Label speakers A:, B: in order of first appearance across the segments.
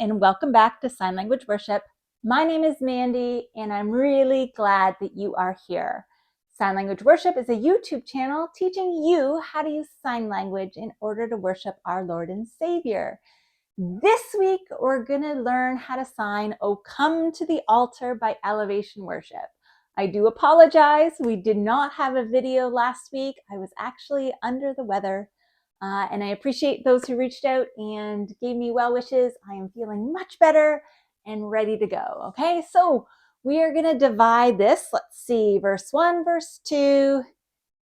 A: and welcome back to Sign Language Worship. My name is Mandy, and I'm really glad that you are here. Sign Language Worship is a YouTube channel teaching you how to use sign language in order to worship our Lord and Savior. This week, we're going to learn how to sign "O Come to the Altar" by Elevation Worship. I do apologize. We did not have a video last week. I was actually under the weather. And I appreciate those who reached out and gave me well wishes. I am feeling much better and ready to go. Okay, so we are going to divide this. Let's see, verse 1, verse 2.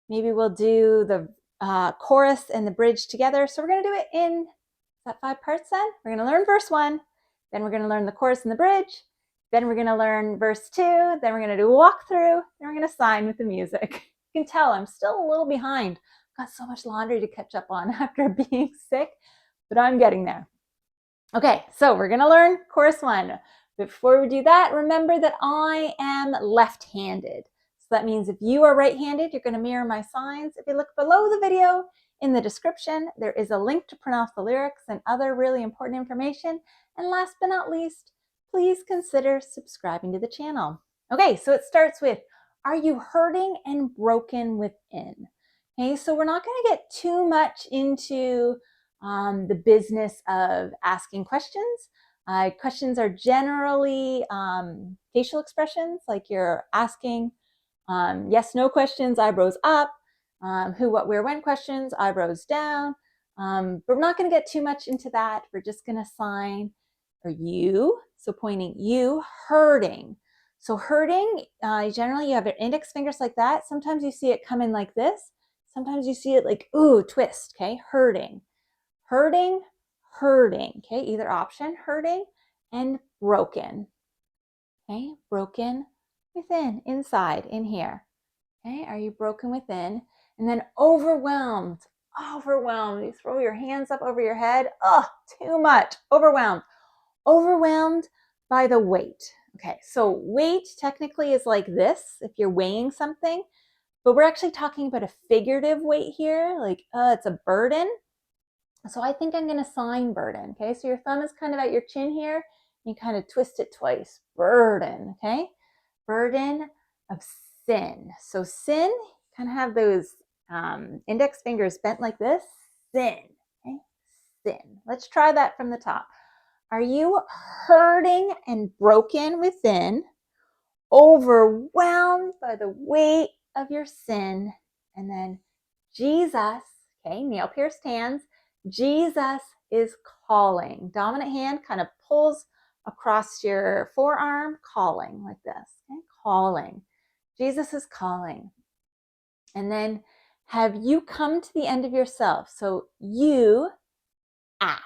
A: Maybe we'll do the chorus and the bridge together. So we're going to do it in, is that 5 parts then? We're going to learn verse 1, then we're going to learn the chorus and the bridge, then we're going to learn verse 2, then we're going to do a walkthrough, then we're going to sign with the music. You can tell I'm still a little behind. Got so much laundry to catch up on after being sick, but I'm getting there. Okay, so we're going to learn chorus 1. Before we do that, remember that I am left-handed. So that means if you are right-handed, you're going to mirror my signs. If you look below the video in the description, there is a link to print off the lyrics and other really important information. And last but not least, please consider subscribing to the channel. Okay, so it starts with, are you hurting and broken within? Okay, so we're not going to get too much into the business of asking questions. Questions are generally facial expressions, like you're asking yes, no questions, eyebrows up, who, what, where, when questions, eyebrows down. But we're not going to get too much into that. We're just going to sign for you, so pointing you, hurting. So hurting, generally you have your index fingers like that. Sometimes you see it come in like this. Sometimes you see it like, ooh, twist, okay? Hurting, hurting, hurting, okay? Either option, hurting and broken, okay? Broken within, inside, in here, okay? Are you broken within? And then overwhelmed, overwhelmed. You throw your hands up over your head. Oh, too much, overwhelmed. Overwhelmed by the weight. Okay, so weight technically is like this, if you're weighing something. But we're actually talking about a figurative weight here, like it's a burden. So I think I'm going to sign burden, okay? So your thumb is kind of at your chin here. You kind of twist it twice. Burden, okay? Burden of sin. So sin, kind of have those index fingers bent like this. Sin, okay? Sin. Let's try that from the top. Are you hurting and broken within, overwhelmed by the weight of your sin? And then Jesus, okay, nail pierced hands, Jesus is calling. Dominant hand kind of pulls across your forearm, calling like this, okay, calling. Jesus is calling. And then have you come to the end of yourself? So you at.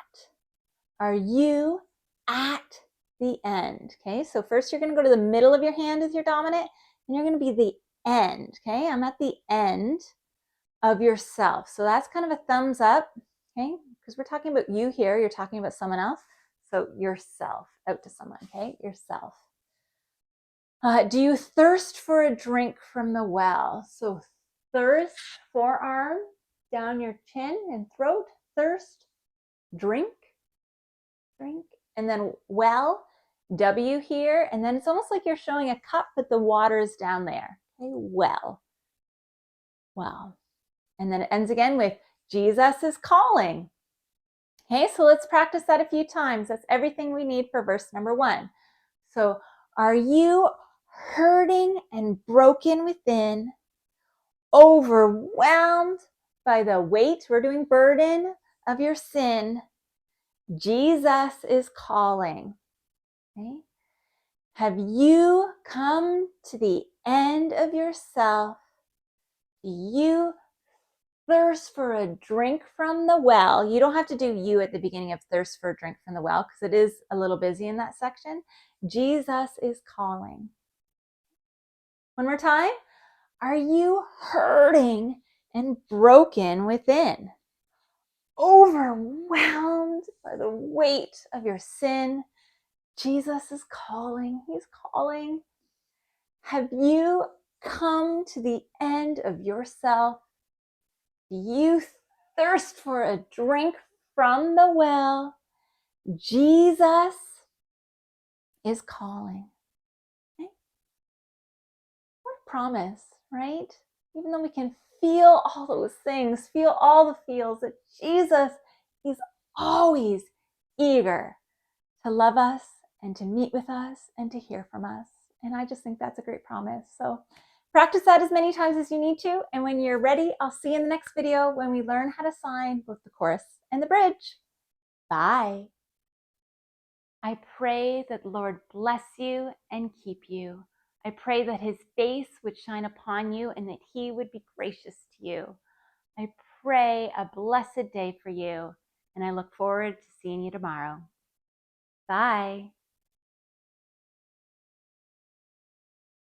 A: Are you at the end? Okay, so first you're going to go to the middle of your hand as your dominant, and you're going to be the end. Okay, I'm at the end of yourself. So that's kind of a thumbs up, okay, because we're talking about you here. You're talking about someone else. So yourself, out to someone, okay, yourself. Do you thirst for a drink from the well? So thirst, forearm, down your chin and throat, thirst, drink, and then well, W here, and then it's almost like you're showing a cup, but the water is down there. Okay, well. And then it ends again with Jesus is calling. Okay, so let's practice that a few times. That's everything we need for verse number 1. So, are you hurting and broken within, overwhelmed by the weight, we're doing burden, of your sin? Jesus is calling. Okay? Have you come to the end of yourself? Do you thirst for a drink from the well? You don't have to do you at the beginning of thirst for a drink from the well because it is a little busy in that section. Jesus is calling. One more time. Are you hurting and broken within? Overwhelmed by the weight of your sin? Jesus is calling. He's calling. Have you come to the end of yourself? Do you thirst for a drink from the well? Jesus is calling. Okay? What a promise, right? Even though we can feel all those things, feel all the feels, that Jesus, he's always eager to love us and to meet with us and to hear from us. And I just think that's a great promise. So practice that as many times as you need to. And when you're ready, I'll see you in the next video when we learn how to sign both the chorus and the bridge. Bye. I pray that the Lord bless you and keep you. I pray that his face would shine upon you and that he would be gracious to you. I pray a blessed day for you, and I look forward to seeing you tomorrow. Bye.